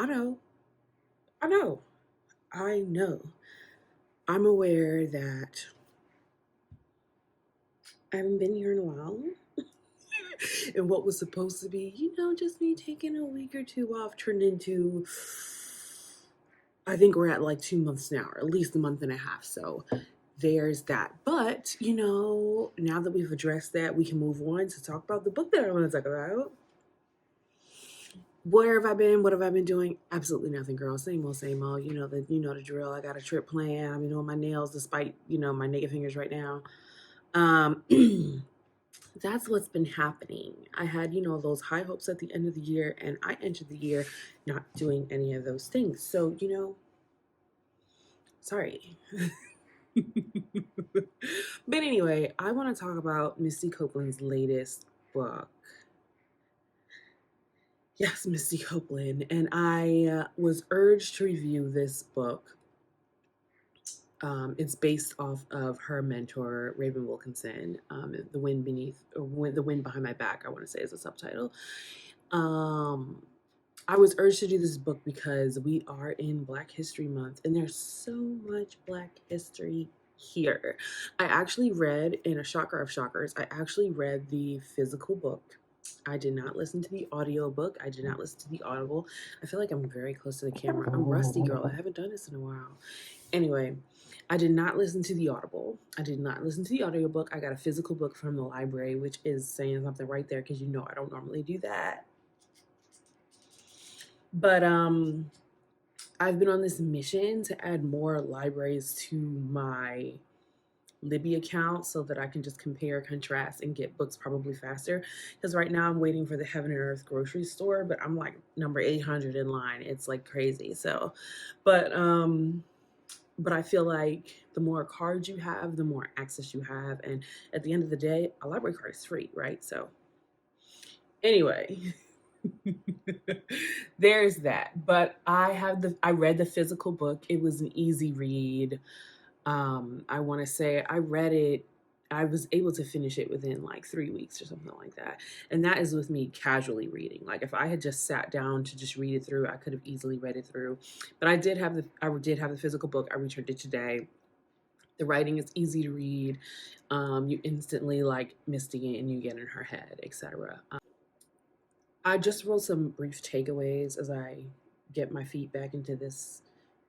I know. I know. I know. I'm aware that I haven't been here in a while. And what was supposed to be, just me taking a week or two off turned into, I think we're at like 2 months now, or at least a month and a half. So there's that. But, now that we've addressed that, we can move on to talk about the book that I want to talk about. Where have I been? What have I been doing? Absolutely nothing, girl. Same old, same old. You know the drill. I got a trip planned. I've been doing my nails despite, my naked fingers right now. Um that's what's been happening. I had, those high hopes at the end of the year, and I entered the year not doing any of those things. So, sorry. But anyway, I want to talk about Misty Copeland's latest book. Yes, Misty Copeland. And I was urged to review this book. It's based off of her mentor, Raven Wilkinson. The Wind Beneath, or The Wind Behind My Back, I want to say is a subtitle. Um, I was urged to do this book because we are in Black History Month, and there's so much Black history here. I actually read, in a shocker of shockers, I actually read the physical book. I did not listen to the audio book. I did not listen to the Audible. I feel like I'm very close to the camera. I'm rusty, girl. I haven't done this in a while. Anyway, I did not listen to the Audible. I did not listen to the audiobook. I got a physical book from the library, which is saying something right there because I don't normally do that. But I've been on this mission to add more libraries to my Libby account so that I can just compare, contrast, and get books probably faster. Because right now I'm waiting for the Heaven and Earth grocery store, but I'm like number 800 in line. It's like crazy. So, but I feel like the more cards you have, the more access you have, and at the end of the day, a library card is free, right? So, anyway. There's that. But I read the physical book. It was an easy read. I want to say I read it, I was able to finish it within like 3 weeks or something like that. And that is with me casually reading. Like if I had just sat down to just read it through, I could have easily read it through. But I did have the physical book. I returned it today. The writing is easy to read. You instantly like Misty and you get in her head, etc. I just wrote some brief takeaways as I get my feet back into this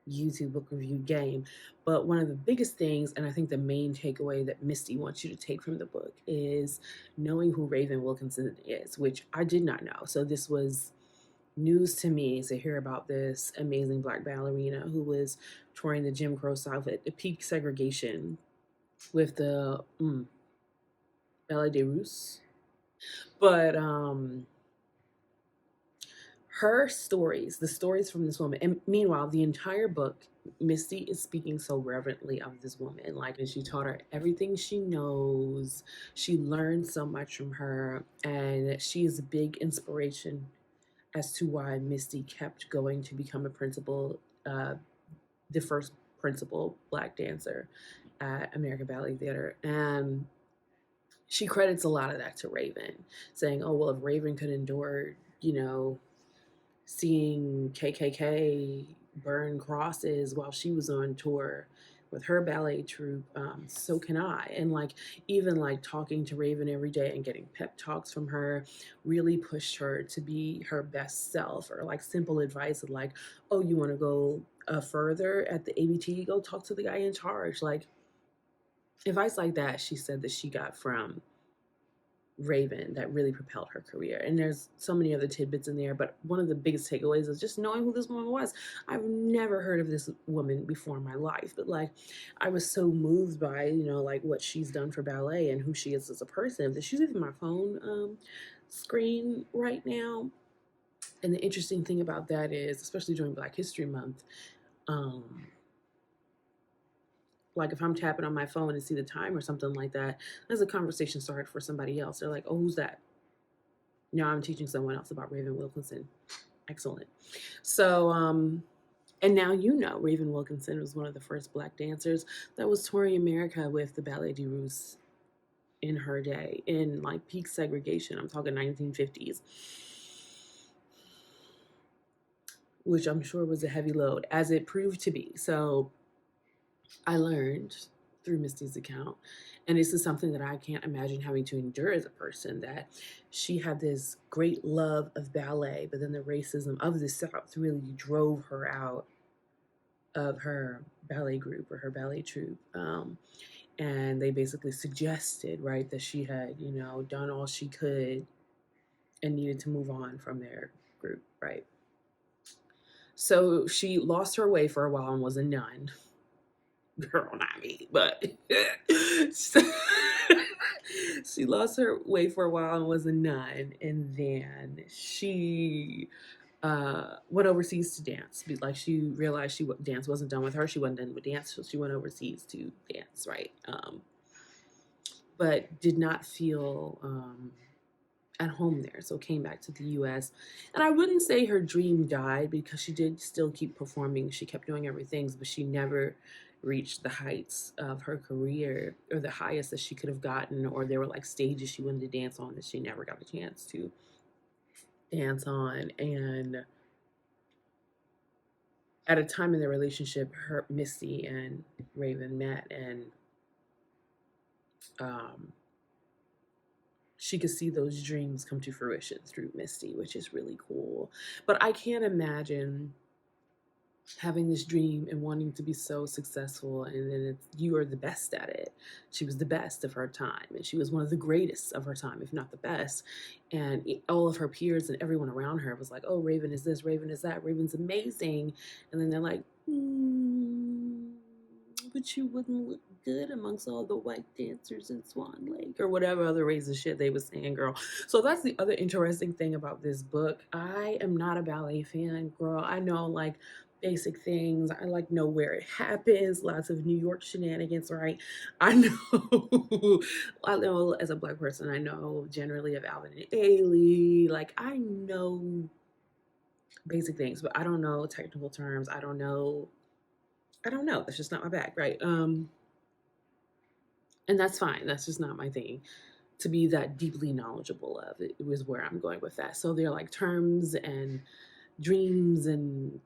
YouTube book review game. But one of the biggest things, and I think the main takeaway that Misty wants you to take from the book, is knowing who Raven Wilkinson is, which I did not know. So this was news to me to hear about this amazing Black ballerina who was touring the Jim Crow South at the peak segregation with the Ballet des Russes. But her stories, the stories from this woman, and meanwhile, the entire book, Misty is speaking so reverently of this woman. Like, and she taught her everything she knows. She learned so much from her, and she is a big inspiration as to why Misty kept going to become a principal, the first principal Black dancer at American Ballet Theater. And she credits a lot of that to Raven, saying, oh, well, if Raven could endure, seeing KKK burn crosses while she was on tour with her ballet troupe, so can I. And like even like talking to Raven every day and getting pep talks from her really pushed her to be her best self. Or like simple advice of like, oh, you want to go further at the ABT, go talk to the guy in charge. Like advice like that, she said that she got from Raven that really propelled her career. And there's so many other tidbits in there, but one of the biggest takeaways is just knowing who this woman was. I've never heard of this woman before in my life, but like I was so moved by, like what she's done for ballet and who she is as a person that she's even my phone screen right now. And the interesting thing about that is, especially during Black History Month, like if I'm tapping on my phone and see the time or something like that, there's a conversation started for somebody else. They're like, oh, who's that? Now I'm teaching someone else about Raven Wilkinson. Excellent. So, and now Raven Wilkinson was one of the first Black dancers that was touring America with the Ballet des Russes in her day, in like peak segregation. I'm talking 1950s. which I'm sure was a heavy load, as it proved to be. So I learned through Misty's account, and this is something that I can't imagine having to endure as a person, that she had this great love of ballet, but then the racism of the South really drove her out of her ballet group or her ballet troupe. And they basically suggested, right, that she had, done all she could and needed to move on from their group, right? So she lost her way for a while and was a nun. Girl, not me, but she lost her way for a while and was a nun, and then she went overseas to dance. Like, she realized dance wasn't done with her. She wasn't done with dance, so she went overseas to dance, right? But did not feel at home there, so came back to the U.S. And I wouldn't say her dream died, because she did still keep performing. She kept doing everything, but she never reached the heights of her career, or the highest that she could have gotten, or there were like stages she wanted to dance on that she never got a chance to dance on. And at a time in their relationship, her Misty and Raven met, and um, she could see those dreams come to fruition through Misty, which is really cool. But I can't imagine having this dream and wanting to be so successful, and then you are the best at it. She was the best of her time, and she was one of the greatest of her time, if not the best. And all of her peers and everyone around her was like, oh, Raven is this, Raven is that, Raven's amazing. And then they're like, but you wouldn't look good amongst all the white dancers in Swan Lake, or whatever other racist shit they was saying, girl. So that's the other interesting thing about this book. I am not a ballet fan, girl. I know, like, basic things. I like know where it happens. Lots of New York shenanigans, right? I know. I know, as a Black person, I know generally of Alvin and Ailey. Like, I know basic things, but I don't know technical terms. I don't know. That's just not my bag, right? And that's fine. That's just not my thing to be that deeply knowledgeable of. It was where I'm going with that. So they're like terms and dreams and,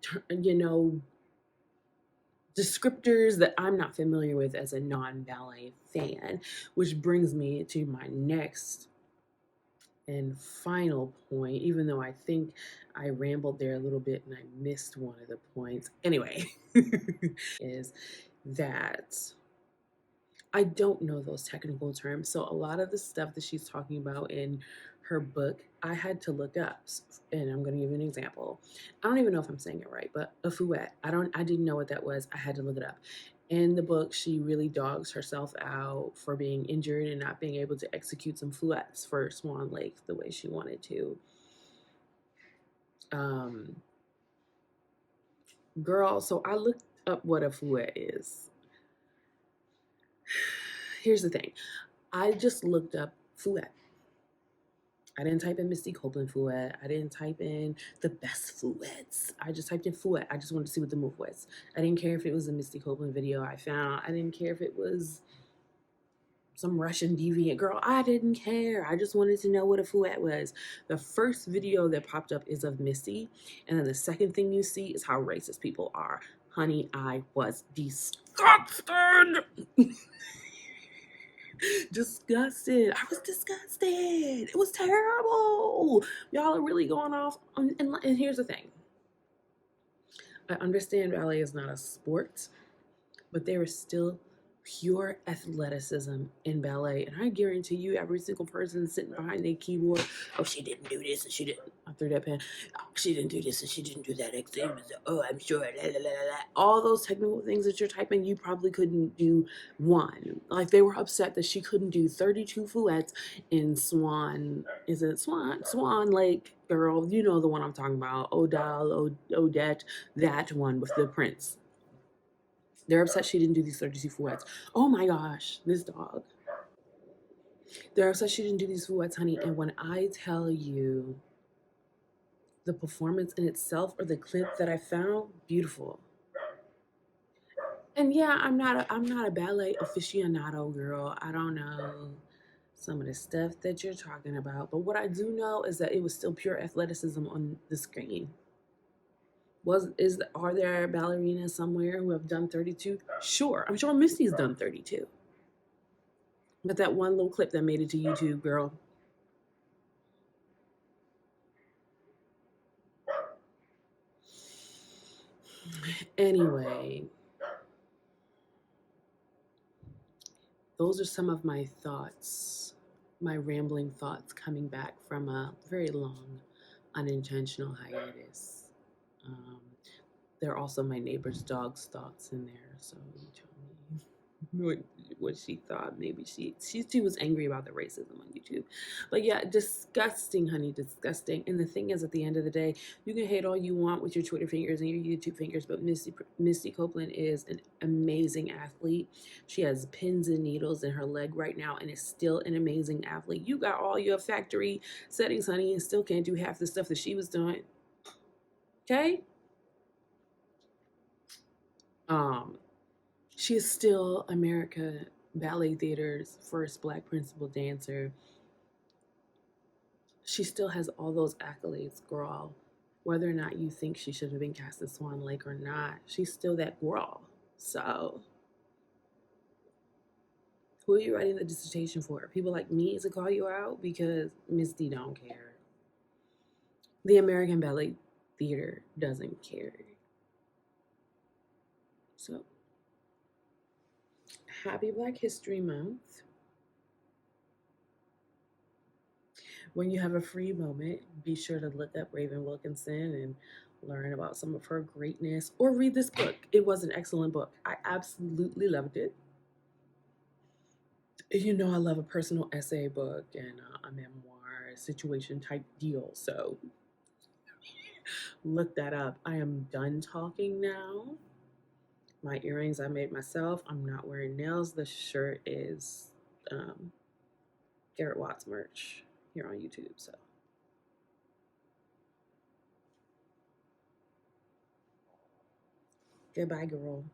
descriptors that I'm not familiar with as a non-ballet fan, which brings me to my next and final point, even though I think I rambled there a little bit and I missed one of the points. Anyway, is that I don't know those technical terms. So a lot of the stuff that she's talking about in her book, I had to look up. And I'm going to give you an example. I don't even know if I'm saying it right, but a fouette. I didn't know what that was. I had to look it up. In the book, she really dogs herself out for being injured and not being able to execute some fouettes for Swan Lake the way she wanted to. Girl, so I looked up what a fouette is. Here's the thing. I just looked up fouette. I didn't type in Misty Copeland fouette. I didn't type in the best fouettes. I just typed in fouette. I just wanted to see what the move was. I didn't care if it was a Misty Copeland video I found. I didn't care if it was some Russian deviant girl. I didn't care. I just wanted to know what a fouette was. The first video that popped up is of Misty, and then the second thing you see is how racist people are. Honey, I was disgusted. Disgusted. I was disgusted. It was terrible. Y'all are really going off. And here's the thing. I understand ballet is not a sport, but there is still pure athleticism in ballet. And I guarantee you, every single person sitting behind their keyboard, oh, she didn't do this and she didn't. I threw that pen. Oh, she didn't do this and she didn't do that. Oh, I'm sure. La, la, la, la. All those technical things that you're typing, you probably couldn't do one. Like, they were upset that she couldn't do 32 fouettes in Swan. Is it Swan? Swan Lake, girl. You know the one I'm talking about. Odette, that one with the prince. They're upset she didn't do these 32 fouettes. Oh my gosh, this dog. They're upset she didn't do these fouettes, honey. And when I tell you the performance in itself, or the clip that I found, beautiful. And yeah, I'm not a ballet aficionado, girl. I don't know some of the stuff that you're talking about. But what I do know is that it was still pure athleticism on the screen. Are there ballerinas somewhere who have done 32? Sure, I'm sure Misty's done 32. But that one little clip that made it to YouTube, girl. Anyway, those are some of my thoughts, my rambling thoughts coming back from a very long, unintentional hiatus. Um, there are also my neighbor's dog's thoughts in there, so you tell me what what she thought. Maybe she was angry about the racism on YouTube. But yeah, disgusting, honey, disgusting. And the thing is, at the end of the day, you can hate all you want with your Twitter fingers and your YouTube fingers, but Misty Copeland is an amazing athlete. She has pins and needles in her leg right now and is still an amazing athlete. You got all your factory settings, honey, and still can't do half the stuff that she was doing. Okay? Um, She is still America Ballet Theater's first Black principal dancer. She still has all those accolades, girl. Whether or not you think she should have been cast as Swan Lake or not, she's still that girl. So, who are you writing the dissertation for? People like me to call you out? Because Misty don't care. The American Ballet Theater doesn't care. So, happy Black History Month. When you have a free moment, be sure to look up Raven Wilkinson and learn about some of her greatness or read this book. It was an excellent book. I absolutely loved it. You know, I love a personal essay book and a memoir situation type deal. So look that up. I am done talking now. My earrings I made myself. I'm not wearing nails. The shirt is Garrett Watts merch here on YouTube. So goodbye, girl.